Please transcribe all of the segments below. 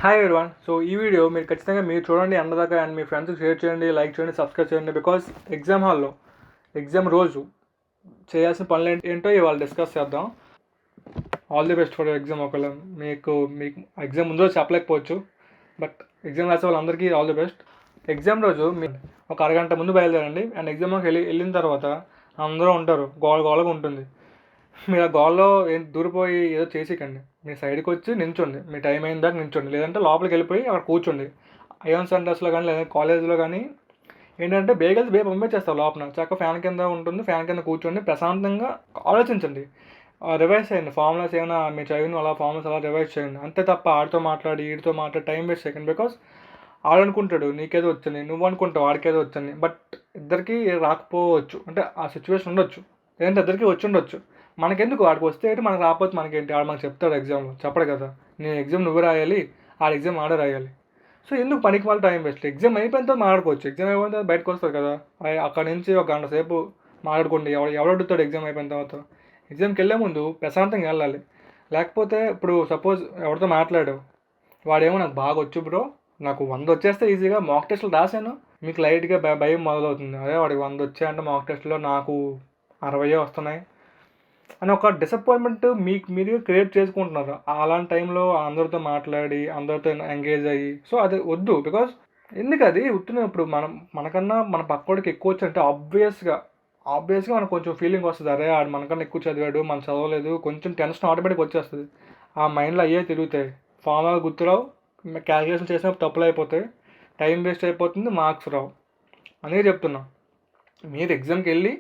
Hi everyone. So ఈ video మీరు ఖచ్చితంగా మీరు చూడండి అన్నదాకా అండ్ మీ ఫ్రెండ్స్కి షేర్ చేయండి, లైక్ చేయండి, సబ్స్క్రైబ్ చేయండి. బికాస్ ఎగ్జామ్ హాల్లో ఎగ్జామ్ రోజు చేయాల్సిన పనులు ఏంటో ఇవాళ డిస్కస్ చేద్దాం. All the best for exam. ఒకవేళ మీకు ఎగ్జామ్ ముందు రోజు చెప్పలేకపోవచ్చు, బట్ ఎగ్జామ్ రాసే వాళ్ళందరికీ ఆల్ ది బెస్ట్. ఎగ్జామ్ రోజు మీరు ఒక అరగంట ముందు బయలుదేరండి అండ్ ఎగ్జామ్కి వెళ్ళిన తర్వాత అందరూ ఉంటారు, గోలగా ఉంటుంది. మీరు ఆ గోల్లో దూరిపోయి ఏదో చేసేకండి. మీ సైడ్కి వచ్చి నించోండి, మీ టైం అయిన దాకా నించోండి, లేదంటే లోపలికి వెళ్ళిపోయి అక్కడ కూర్చోండి. ఐఎన్ సెంటర్స్లో కానీ లేదా కాలేజ్లో కానీ ఏంటంటే బేగల్స్ పంపించేస్తారు లోపల. చక్కగా ఫ్యాన్ కింద ఉంటుంది, ఫ్యాన్ కింద కూర్చోండి, ప్రశాంతంగా ఆలోచించండి, రివైజ్ చేయండి. ఫార్ములాస్ ఏమైనా మీరు చదివిన అలా ఫార్ములాస్ అలా రివైజ్ చేయండి. అంతే తప్ప ఆడితో మాట్లాడి వీడితో మాట్లాడి టైం వేస్ట్ చేయకండి. బికాస్ ఆడనుకుంటాడు నీకేదో వచ్చింది, నువ్వు అనుకుంటావు వాడికేదో వచ్చింది, బట్ ఇద్దరికి రాకపోవచ్చు. అంటే ఆ సిచ్యువేషన్ ఉండొచ్చు, లేదంటే ఇద్దరికి వచ్చి ఉండొచ్చు. మనకెందుకు వాడికి వస్తే ఏంటి, మనకు రాకపోతే మనకేంటి? ఆడు మనకు చెప్తాడు ఎగ్జామ్లో, చెప్పడు కదా. నీ ఎగ్జామ్ నువ్వు రాయాలి, ఆడ ఎగ్జామ్ ఆడే రాయాలి. సో ఎందుకు పనికి వాళ్ళ టైం వేస్ట్? ఎగ్జామ్ అయిపోయిన తర్వాత మాట్లాడుకోవచ్చు. ఎగ్జామ్ అయిపోయిన తర్వాత బయటకు వస్తారు కదా, అక్కడ నుంచి ఒక గంట సేపు మాట్లాడుకోండి. ఎవడు అడుగుతాడు ఎగ్జామ్ అయిపోయిన తర్వాత? ఎగ్జామ్కి వెళ్ళే ముందు ప్రశాంతంగా వెళ్ళాలి. లేకపోతే ఇప్పుడు సపోజ్ ఎవరితో మాట్లాడావు, వాడేమో నాకు బాగా వచ్చు బ్రో, నాకు 100 వచ్చేస్తే ఈజీగా మాక్ టెస్ట్లు రాశాను, మీకు లైట్గా భయం మొదలవుతుంది. అదే వాడికి 100 వచ్చాయంటే మాక్ టెస్ట్లో నాకు 60 వస్తున్నాయి అని ఒక డిసప్పాయింట్మెంట్ మీరు క్రియేట్ చేసుకుంటున్నారు. అలాంటి టైంలో అందరితో మాట్లాడి అందరితో ఎంగేజ్ అయ్యి, సో అది వద్దు. బికాజ్ ఎందుకు అది ఉత్తున్నప్పుడు మనకన్నా మన పక్కోడికి ఎక్కువ వచ్చి అంటే ఆబ్వియస్గా మనకు కొంచెం ఫీలింగ్ వస్తుంది, అరే ఆడు మనకన్నా ఎక్కువ చదివాడు, మనం చదవలేదు, కొంచెం టెన్షన్ ఆటోమేటిక్ వచ్చేస్తుంది. ఆ మైండ్లో అయ్యే తిరుగుతాయి, ఫార్ములా గుర్తురావు, క్యాలిక్యులేషన్ చేసినప్పుడు తప్పులు అయిపోతాయి, టైం వేస్ట్ అయిపోతుంది, మార్క్స్ రావు. అనే చెప్తున్నా, మీరు ఎగ్జామ్కి వెళ్ళి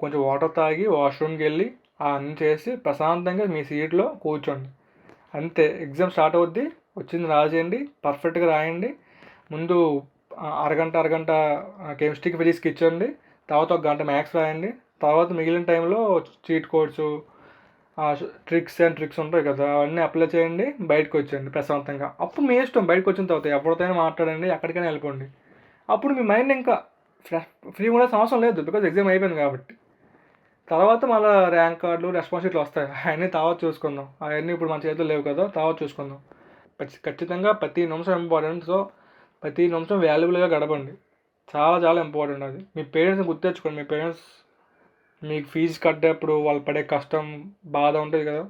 కొంచెం వాటర్ తాగి వాష్రూమ్కి వెళ్ళి అన్నీ చేసి ప్రశాంతంగా మీ సీట్లో కూర్చోండి. అంతే, ఎగ్జామ్ స్టార్ట్ అవుద్ది, వచ్చింది రాసేయండి, పర్ఫెక్ట్గా రాయండి. ముందు అరగంట కెమిస్ట్రీకి ఫిజిక్స్కి ఇచ్చండి, తర్వాత ఒక గంట మ్యాథ్స్ రాయండి. తర్వాత మిగిలిన టైంలో చీట్ కోడ్స్, ట్రిక్స్ ఉంటాయి కదా, అవన్నీ అప్లై చేయండి, బయటకు వచ్చేయండి ప్రశాంతంగా. అప్పుడు మీ ఇష్టం, బయటకు వచ్చిన తర్వాత ఎవరితోనే మాట్లాడండి, ఎక్కడికైనా వెళ్ళిపోండి. అప్పుడు మీ మైండ్ ఇంకా ఫ్రీ ఉండాల్సిన అవసరం లేదు, బికాజ్ ఎగ్జామ్ అయిపోయింది కాబట్టి. తర్వాత మళ్ళీ ర్యాంక్ కార్డులు, రెస్పాన్స్ షీట్లు వస్తాయి, అవన్నీ తర్వాత చూసుకుందాం. అవన్నీ ఇప్పుడు మన చేతులు లేవు కదా, తర్వాత చూసుకుందాం. ఖచ్చితంగా ప్రతి నిమిషం ఇంపార్టెంట్. సో ప్రతి నిమిషం వాల్యుబుల్గా గడపండి, చాలా చాలా ఇంపార్టెంట్ అది. మీ పేరెంట్స్ని గుర్తెచ్చుకోండి. మీ పేరెంట్స్ మీకు ఫీజు కట్టేప్పుడు వాళ్ళు పడే కష్టం, బాధ ఉంటుంది కదా,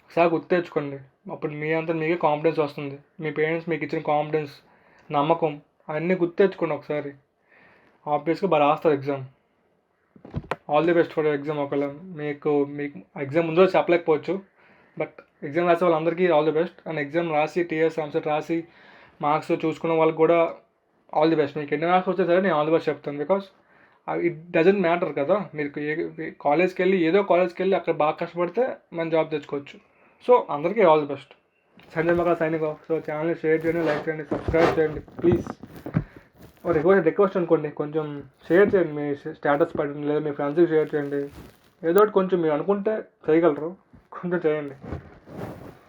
ఒకసారి గుర్తెచ్చుకోండి. అప్పుడు మీ అంతా మీకే కాన్ఫిడెన్స్ వస్తుంది. మీ పేరెంట్స్ మీకు ఇచ్చిన కాన్ఫిడెన్స్, నమ్మకం, అవన్నీ గుర్తెచ్చుకోండి ఒకసారి. ఆబ్వియస్గా బాగా రాస్తారు exam. All the best for exam. ఒకవేళ మీకు ఎగ్జామ్ ముందు రోజు చెప్పలేకపోవచ్చు, బట్ ఎగ్జామ్ రాసే వాళ్ళందరికీ all the best. And exam రాసి టీఎస్ ఎంసెట్ రాసి మార్క్స్ చూసుకున్న వాళ్ళకి కూడా ఆల్ ది బెస్ట్. మీకు ఎన్ని మార్క్స్ వచ్చే సరే నేను ఆల్ ది బెస్ట్ చెప్తాను. బికాస్ ఇట్ డజంట్ మ్యాటర్ కదా, మీరు కాలేజ్కి వెళ్ళి ఏదో కాలేజ్కి వెళ్ళి అక్కడ బాగా కష్టపడితే మన జాబ్ తెచ్చుకోవచ్చు. సో అందరికీ all the best. Sanjay Maka signing off. So ఛానల్ని షేర్ చేయండి, లైక్ చేయండి, సబ్స్క్రైబ్ చేయండి ప్లీజ్. రిక్వెస్ట్ అనుకోండి, కొంచెం షేర్ చేయండి, మీ స్టేటస్ పెట్టండి, లేదా మీ ఫ్రెండ్స్కి షేర్ చేయండి. ఏదో ఒకటి కొంచెం మీరు అనుకుంటే చేయగలరు, కొంచెం చేయండి.